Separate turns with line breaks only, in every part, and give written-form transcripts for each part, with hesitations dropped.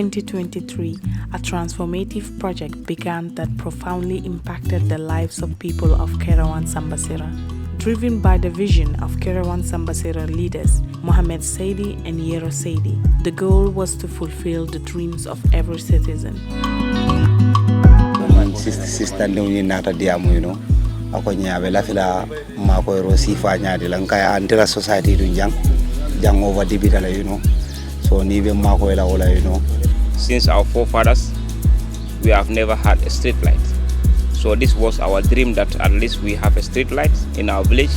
2023, a transformative project began that profoundly impacted the lives of people of Kerewan Samba Sira. Driven by the vision of Kerewan Samba Sira leaders, Mohamed Saidi and Yero Saidi, the goal was to fulfill the dreams of every citizen.
Sister nata diamu, you know. Ako nyabe la fila mako ero sifa nyadi lang kaya antela society dun jang over dibitala, you know. So nibe mako ela ola, you know.
Since our forefathers, we have never had a street light. So this was our dream, that at least we have a street light in our village.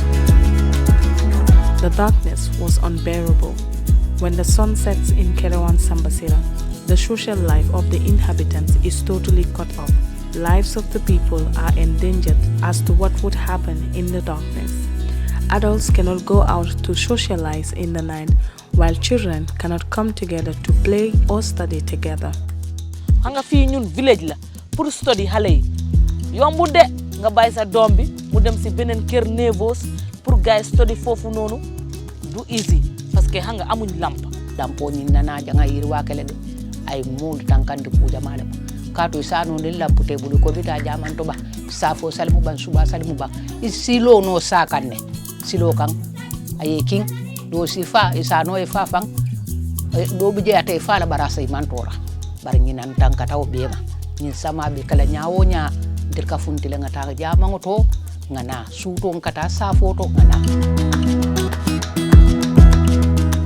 The darkness was unbearable. When the sun sets in Kerewan Samba Sira, the social life of the inhabitants is totally cut off. Lives of the people are endangered as to what would happen in the darkness. Adults cannot go out to socialize in the night, while children cannot come together to play or study together.
Hanga fi ñun village la pour study xalé yi yombu de nga bay sa dom bi mu dem ci benen kër nevos pour guys study fofu nonu du easy parce que hanga amuñ lampe lampo ñi nana janga yir wakele de ay mul tankandi ku jamale kato sano de lampe te bulu ko bita jamanto ba safo salmu ban suba salmu ba silo no sakanne silo kan ay king do sifa isano e fafang do bije ate fa la barasa mantora bar ñi nan tankata o bema ñi sama be kala nyaawo nya der ka funtile ngata jama ngoto ngana suto ngata sa foto ngana.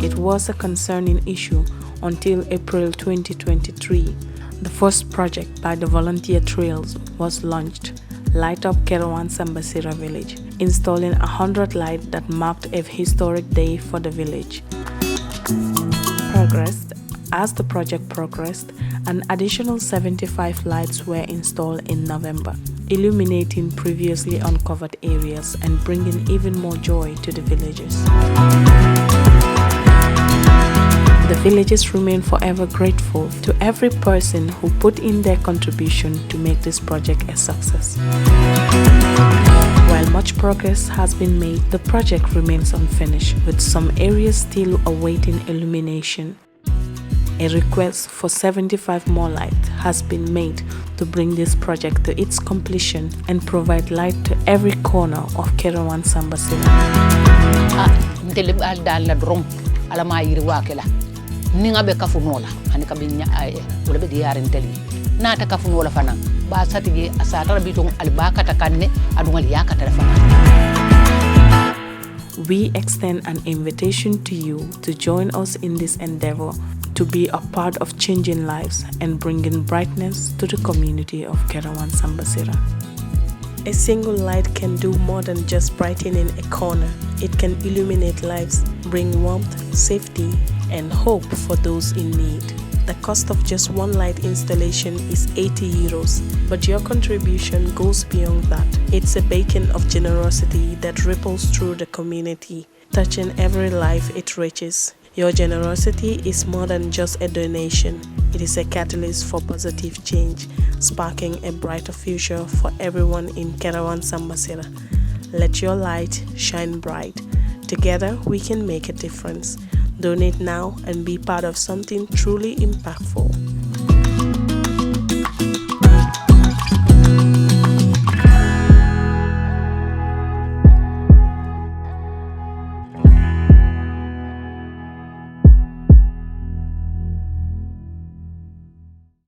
It was a concerning issue until April 2023. The first project by the volunteer trails was launched, Light Up Kerewan Samba Sira village, installing 100 lights that marked a historic day for the village. As the project progressed, an additional 75 lights were installed in November, illuminating previously uncovered areas and bringing even more joy to the villagers. The villagers remain forever grateful to every person who put in their contribution to make this project a success. While much progress has been made, the project remains unfinished, with some areas still awaiting illumination. A request for 75 more lights has been made to bring this project to its completion and provide light to every corner of Kerewan Samba Sira.
Ninga be kafunola ani kabinya wala be diar inteli nata kafunola fana ba satige asatara bitong albaka takanne adungal yakata fana.
We extend an invitation to you to join us in this endeavor, to be a part of changing lives and bringing brightness to the community of Kerewan Samba Sira. A single light can do more than just brightening a corner. It can illuminate lives, bring warmth, safety, and hope for those in need. The cost of just one light installation is 80 euros, but your contribution goes beyond that. It's a beacon of generosity that ripples through the community, touching every life it reaches. Your generosity is more than just a donation. It is a catalyst for positive change, sparking a brighter future for everyone in Kerewan Samba Sira. Let your light shine bright. Together we can make a difference. Donate now and be part of something truly impactful.